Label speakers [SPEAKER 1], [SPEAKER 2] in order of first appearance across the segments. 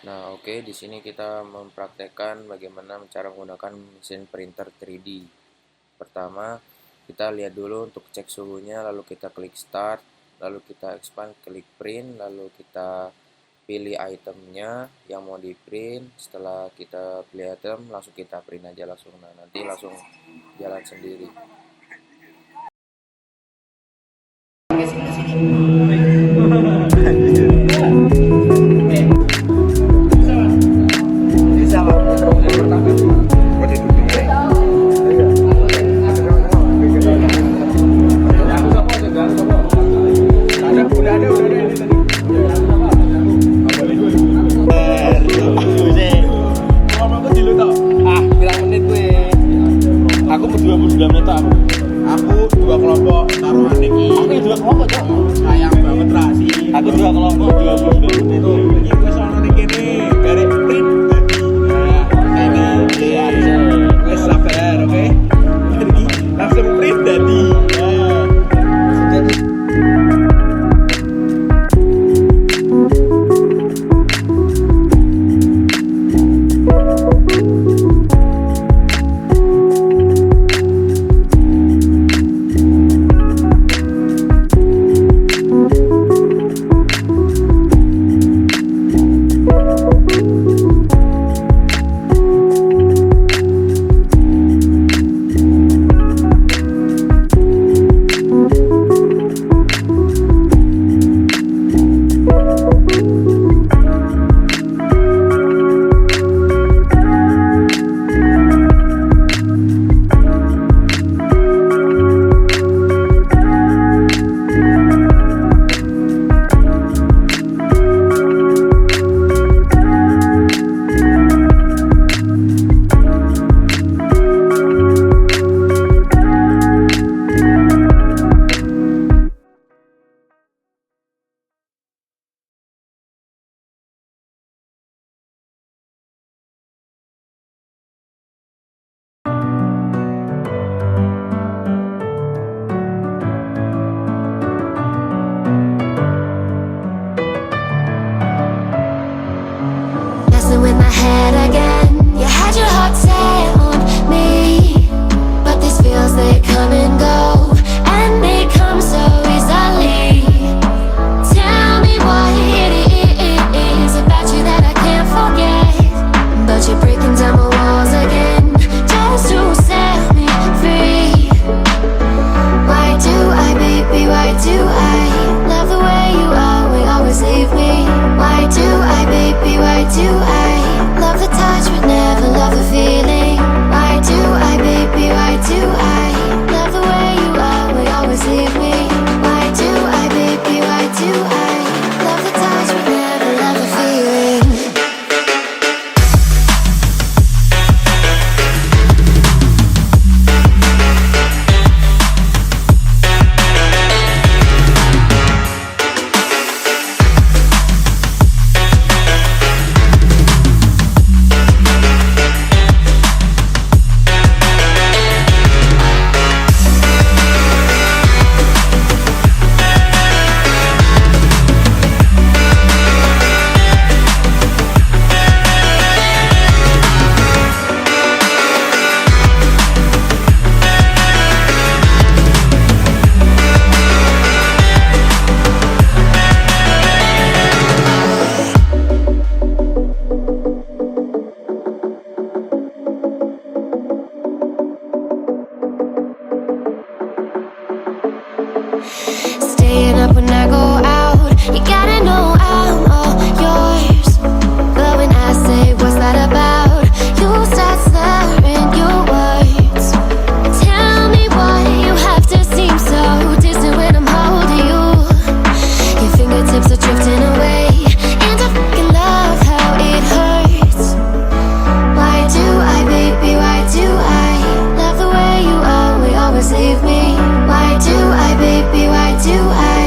[SPEAKER 1] Nah, oke, di sini kita mempraktekkan bagaimana cara menggunakan mesin printer 3D. Pertama, kita lihat dulu untuk cek suhunya, lalu kita klik start, lalu kita expand, klik print, lalu kita pilih itemnya yang mau di print. Setelah kita pilih item, langsung kita print aja langsung. Nah, nanti langsung jalan sendiri.
[SPEAKER 2] Aku 29 menit aku dua kelompok taruhan iki. Aku dua kelompok, Cok. Sayang banget ra sih. Aku dua kelompok 29 menit. Iki wis ono ning kene, garek print dadi. Nah, ini ya wis sabar, oke? Iki langsung print dadi.
[SPEAKER 3] With my head again, you had your heart set on me, but these feels they come and go, and they come so easily. Tell me what it is about you that I can't forget, but you're breaking down my walls again, just to set me free. Why do I, baby, why do I love the way you always leave me? Why do I, baby, why do I love the touch but never love the feeling? Why do I, baby, why do I love the way you always leave me? Why do I, baby, why do I love the touch but never love the feeling? Staying up when I go out, you gotta know I'm all yours. But when I say what's that about, you start slurring your words. Tell me why you have to seem so distant when I'm holding you. Your fingertips are drifting away, and I fucking love how it hurts. Why do I, baby, why do I love the way you always leave me? Why do I, baby, why do I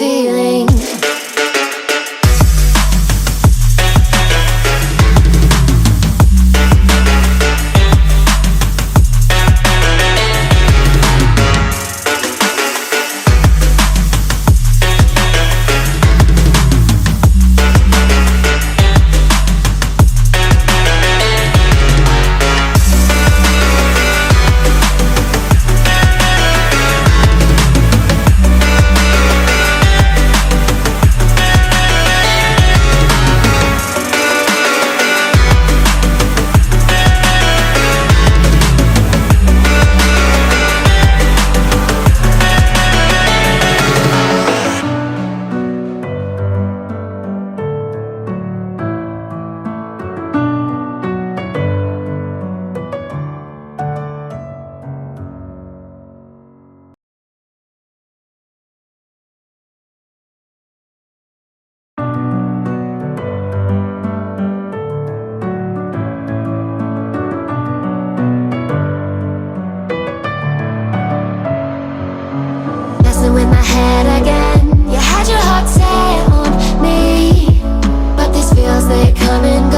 [SPEAKER 3] feeling. Messing with my head again. You had your heart set on me, but these feels they come and